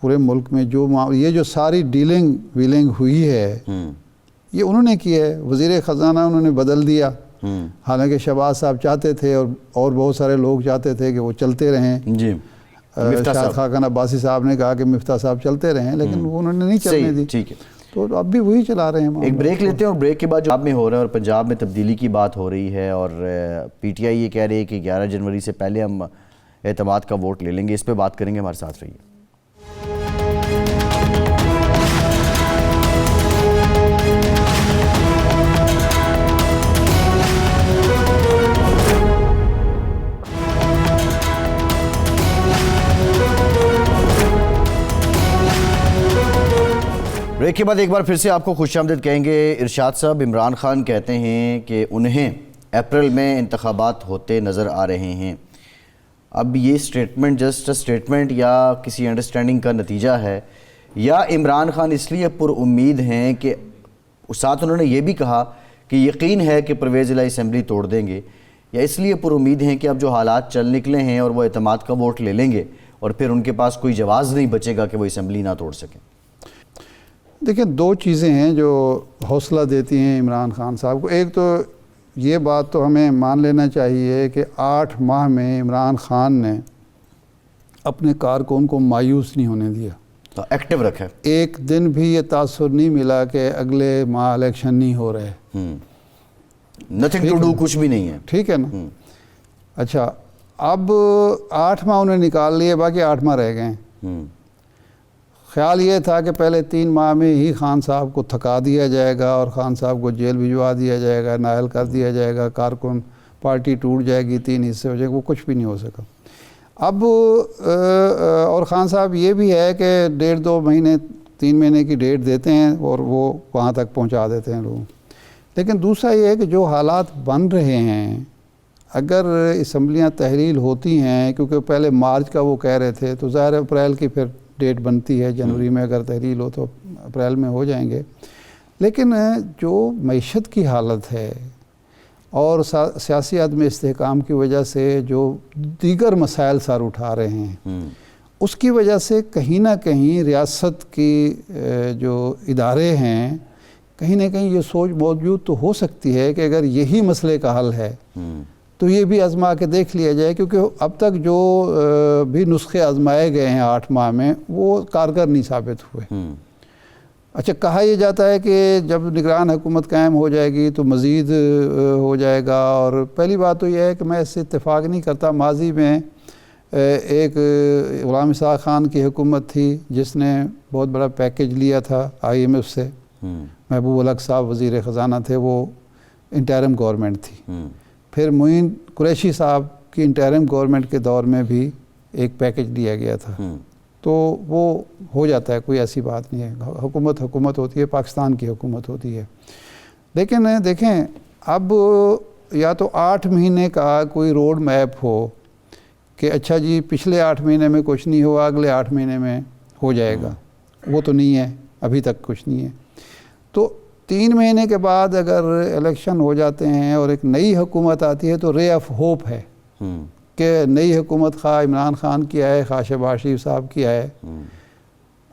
پورے ملک میں یہ جو ساری ڈیلنگ ویلنگ ہوئی ہے یہ انہوں نے کی ہے، وزیر خزانہ انہوں نے بدل دیا، حالانکہ شہباز صاحب چاہتے تھے اور بہت سارے لوگ چاہتے تھے کہ وہ چلتے رہیں۔ جی، شاہد خاقان عباسی صاحب نے کہا کہ مفتاح صاحب چلتے رہیں، لیکن وہ انہوں نے نہیں چلنے دی، ٹھیک ہے، تو اب بھی وہی چلا رہے ہیں۔ ایک بریک لیتے ہیں اور بریک کے بعد جو پنجاب میں ہو رہا ہے اور پنجاب میں تبدیلی کی بات ہو رہی ہے اور پی ٹی آئی یہ کہہ رہی ہے کہ 11 جنوری سے پہلے ہم اعتماد کا ووٹ لے لیں گے، اس پہ بات کریں گے، ہمارے ساتھ رہیے۔ بریک کے بعد ایک بار پھر سے آپ کو خوش آمدید کہیں گے۔ ارشاد صاحب، عمران خان کہتے ہیں کہ انہیں اپریل میں انتخابات ہوتے نظر آ رہے ہیں۔ اب یہ سٹیٹمنٹ جسٹ سٹیٹمنٹ یا کسی انڈرسٹینڈنگ کا نتیجہ ہے، یا عمران خان اس لیے پر امید ہیں کہ ساتھ انہوں نے یہ بھی کہا کہ یقین ہے کہ پرویز الہی اسمبلی توڑ دیں گے، یا اس لیے پر امید ہیں کہ اب جو حالات چل نکلے ہیں اور وہ اعتماد کا ووٹ لے لیں گے اور پھر ان کے پاس کوئی جواز نہیں بچے گا کہ وہ اسمبلی نہ توڑ سکیں؟ دیکھیں، دو چیزیں ہیں جو حوصلہ دیتی ہیں عمران خان صاحب کو۔ ایک تو یہ بات تو ہمیں مان لینا چاہیے کہ 8 ماہ میں عمران خان نے اپنے کارکن کو مایوس نہیں ہونے دیا، تو ایکٹیو رکھا ہے، ایک دن بھی یہ تاثر نہیں ملا کہ اگلے ماہ الیکشن نہیں ہو رہے، نتھنگ ٹو ڈو، کچھ بھی نہیں ہے، ٹھیک ہے نا۔ اچھا، اب 8 ماہ انہیں نکال لیے، باقی 8 ماہ رہ گئے۔ خیال یہ تھا کہ پہلے 3 ماہ میں ہی خان صاحب کو تھکا دیا جائے گا اور خان صاحب کو جیل بھجوا دیا جائے گا، نااہل کر دیا جائے گا، کارکن پارٹی ٹوٹ جائے گی، 3 حصے ہو جائے گا، وہ کچھ بھی نہیں ہو سکا۔ اب اور خان صاحب یہ بھی ہے کہ 1.5-2 مہینے 3 مہینے کی ڈیٹ دیتے ہیں اور وہ وہاں تک پہنچا دیتے ہیں لوگوں۔ لیکن دوسرا یہ ہے کہ جو حالات بن رہے ہیں، اگر اسمبلیاں تحلیل ہوتی ہیں، کیونکہ پہلے مارچ کا وہ کہہ رہے تھے، تو ظاہر اپریل کی پھر ڈیٹ بنتی ہے، جنوری میں اگر تحلیل ہو تو اپریل میں ہو جائیں گے۔ لیکن جو معیشت کی حالت ہے اور سیاسی عدم استحکام کی وجہ سے جو دیگر مسائل سر اٹھا رہے ہیں، اس کی وجہ سے کہیں نہ کہیں ریاست کی جو ادارے ہیں، کہیں نہ کہیں یہ سوچ موجود تو ہو سکتی ہے کہ اگر یہی مسئلے کا حل ہے تو یہ بھی آزما کے دیکھ لیا جائے، کیونکہ اب تک جو بھی نسخے آزمائے گئے ہیں 8 ماہ میں وہ کارگر نہیں ثابت ہوئے۔ اچھا، کہا یہ جاتا ہے کہ جب نگران حکومت قائم ہو جائے گی تو مزید ہو جائے گا، اور پہلی بات تو یہ ہے کہ میں اس سے اتفاق نہیں کرتا۔ ماضی میں ایک غلام اسحاق خان کی حکومت تھی جس نے بہت بڑا پیکیج لیا تھا IMF سے، محبوب الحق صاحب وزیر خزانہ تھے، وہ انٹرم گورنمنٹ تھی۔ پھر معین قریشی صاحب کی انٹرم گورنمنٹ کے دور میں بھی ایک پیکیج لیا گیا تھا، تو وہ ہو جاتا ہے، کوئی ایسی بات نہیں ہے۔ حکومت ہوتی ہے، پاکستان کی حکومت ہوتی ہے۔ لیکن دیکھیں، اب یا تو 8 مہینے کا کوئی روڈ میپ ہو کہ اچھا جی پچھلے 8 مہینے میں کچھ نہیں ہوا، اگلے 8 مہینے میں ہو جائے گا، وہ تو نہیں ہے، ابھی تک کچھ نہیں ہے۔ تو 3 مہینے کے بعد اگر الیکشن ہو جاتے ہیں اور ایک نئی حکومت آتی ہے تو رے آف ہوپ ہے کہ نئی حکومت خواہ عمران خان کی آئے، خواہ شہباز شریف صاحب کی آئے،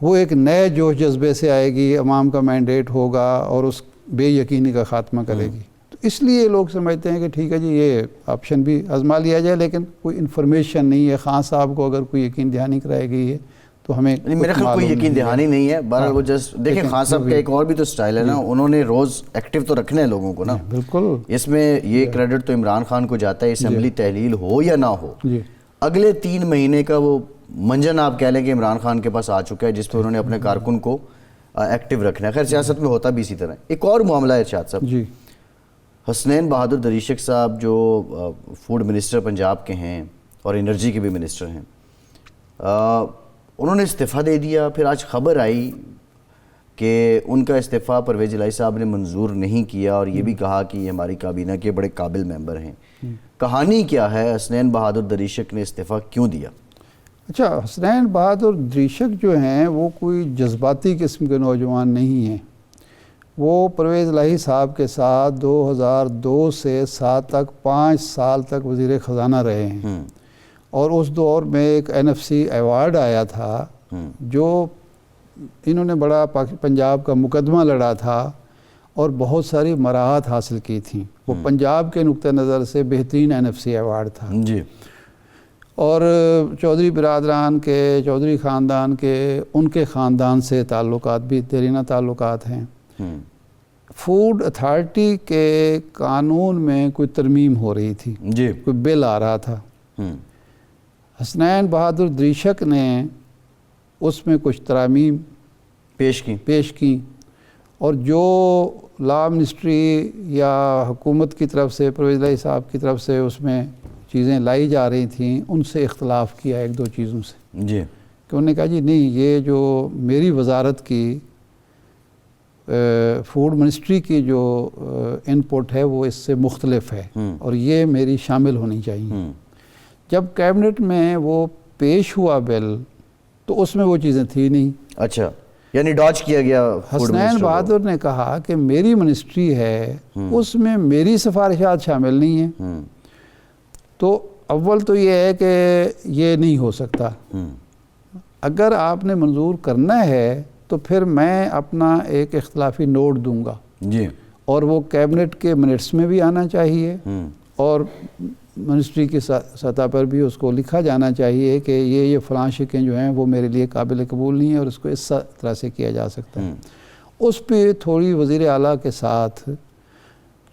وہ ایک نئے جوش جذبے سے آئے گی، عوام کا مینڈیٹ ہوگا اور اس بے یقینی کا خاتمہ کرے گی۔ تو اس لیے لوگ سمجھتے ہیں کہ ٹھیک ہے جی یہ آپشن بھی آزما لیا جائے، لیکن کوئی انفارمیشن نہیں ہے۔ خان صاحب کو اگر کوئی یقین دہانی کرائی گئی ہے تو ہمیں میرا خیال کوئی یقین دہانی نہیں ہے۔ بہرحال وہ جسٹ دیکھیں، خان صاحب کا ایک اور بھی تو سٹائل ہے نا، انہوں نے روز ایکٹیو تو رکھنا ہے لوگوں کو نا۔ بالکل، اس میں یہ کریڈٹ تو عمران خان کو جاتا ہے، اسمبلی تحلیل ہو یا نہ ہو، اگلے 3 مہینے کا وہ منجن آپ کہہ لیں کہ عمران خان کے پاس آ چکا ہے جس پہ انہوں نے اپنے کارکن کو ایکٹیو رکھنا ہے. خیر سیاست میں ہوتا بھی اسی طرح. ایک اور معاملہ ہے ارشاد صاحب, جی حسنین بہادر دریشک صاحب جو فوڈ منسٹر پنجاب کے ہیں اور انرجی کے بھی منسٹر ہیں, انہوں نے استعفیٰ دے دیا. پھر آج خبر آئی کہ ان کا استعفیٰ پرویز الہی صاحب نے منظور نہیں کیا اور یہ بھی کہا کہ یہ ہماری کابینہ کے بڑے قابل ممبر ہیں. کہانی کیا ہے, حسنین بہادر دریشک نے استعفیٰ کیوں دیا؟ اچھا, حسنین بہادر دریشک جو ہیں وہ کوئی جذباتی قسم کے نوجوان نہیں ہیں. وہ پرویز الہی صاحب کے ساتھ 2002 سے 7 تک 5 سال تک وزیر خزانہ رہے ہیں, اور اس دور میں ایک NFC ایوارڈ آیا تھا جو انہوں نے بڑا پنجاب کا مقدمہ لڑا تھا اور بہت ساری مراحت حاصل کی تھیں. وہ پنجاب کے نقطہ نظر سے بہترین NFC ایوارڈ تھا. جی. اور چودھری برادران کے, چودھری خاندان کے, ان کے خاندان سے تعلقات بھی دیرینہ تعلقات ہیں. فوڈ اتھارٹی کے قانون میں کوئی ترمیم ہو رہی تھی, جی, کوئی بل آ رہا تھا. حسنین بہادر دریشک نے اس میں کچھ ترامیم پیش کی اور جو لا منسٹری یا حکومت کی طرف سے, پرویز الہی صاحب کی طرف سے اس میں چیزیں لائی جا رہی تھیں, ان سے اختلاف کیا ایک دو چیزوں سے. جی. کہ انہوں نے کہا جی نہیں, یہ جو میری وزارت کی فوڈ منسٹری کی جو ان پٹ ہے وہ اس سے مختلف ہے اور یہ میری شامل ہونی چاہیے. جب کیبنٹ میں وہ پیش ہوا بل تو اس میں وہ چیزیں تھی نہیں. اچھا, یعنی ڈاج کیا گیا. حسنین بہادر نے کہا کہ میری منسٹری ہے, اس میں میری سفارشات شامل نہیں ہیں. تو اول تو یہ ہے کہ یہ نہیں ہو سکتا. اگر آپ نے منظور کرنا ہے تو پھر میں اپنا ایک اختلافی نوٹ دوں گا. جی. اور وہ کیبنٹ کے منٹس میں بھی آنا چاہیے اور منسٹری کی سطح پر بھی اس کو لکھا جانا چاہیے کہ یہ فلاں شقیں جو ہیں وہ میرے لیے قابل قبول نہیں ہیں اور اس کو اس طرح سے کیا جا سکتا ہے. اس پہ تھوڑی وزیر اعلیٰ کے ساتھ,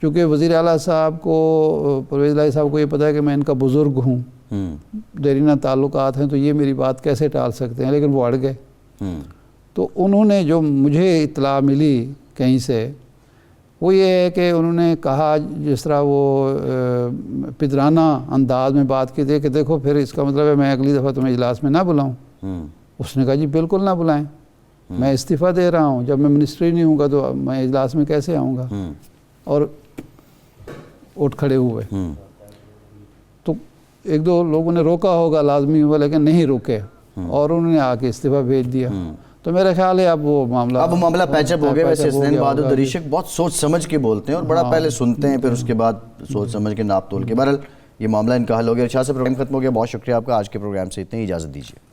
چونکہ وزیر اعلیٰ صاحب کو, پرویز الہی صاحب کو یہ پتہ ہے کہ میں ان کا بزرگ ہوں, دیرینہ تعلقات ہیں, تو یہ میری بات کیسے ٹال سکتے ہیں, لیکن وہ اڑ گئے. تو انہوں نے, جو مجھے اطلاع ملی کہیں سے, وہ یہ ہے کہ انہوں نے کہا, جس طرح وہ پدرانہ انداز میں بات کی تھی کہ دیکھو پھر اس کا مطلب ہے میں اگلی دفعہ تمہیں اجلاس میں نہ بلاؤں. اس نے کہا جی بالکل نہ بلائیں, میں استعفیٰ دے رہا ہوں, جب میں منسٹری نہیں ہوں گا تو میں اجلاس میں کیسے آؤں گا. اور اٹھ کھڑے ہوئے. تو ایک دو لوگوں نے روکا ہوگا لازمی ہوا, لیکن نہیں روکے اور انہوں نے آ کے استعفیٰ بھیج دیا. تو میرا خیال ہے اب وہ معاملہ پیچ اپ ہو گیا. ویسے حسنین بہادر دریشک بہت سوچ سمجھ کے بولتے ہیں اور بڑا پہلے سنتے ہیں, پھر اس کے بعد سوچ سمجھ کے ناپ تول کے. بہرحال یہ معاملہ ان کا حل ہو گیا. ارشاد صاحب پروگرام ختم ہو گیا. بہت شکریہ آپ کا. آج کے پروگرام سے اتنے ہی, اجازت دیجیے.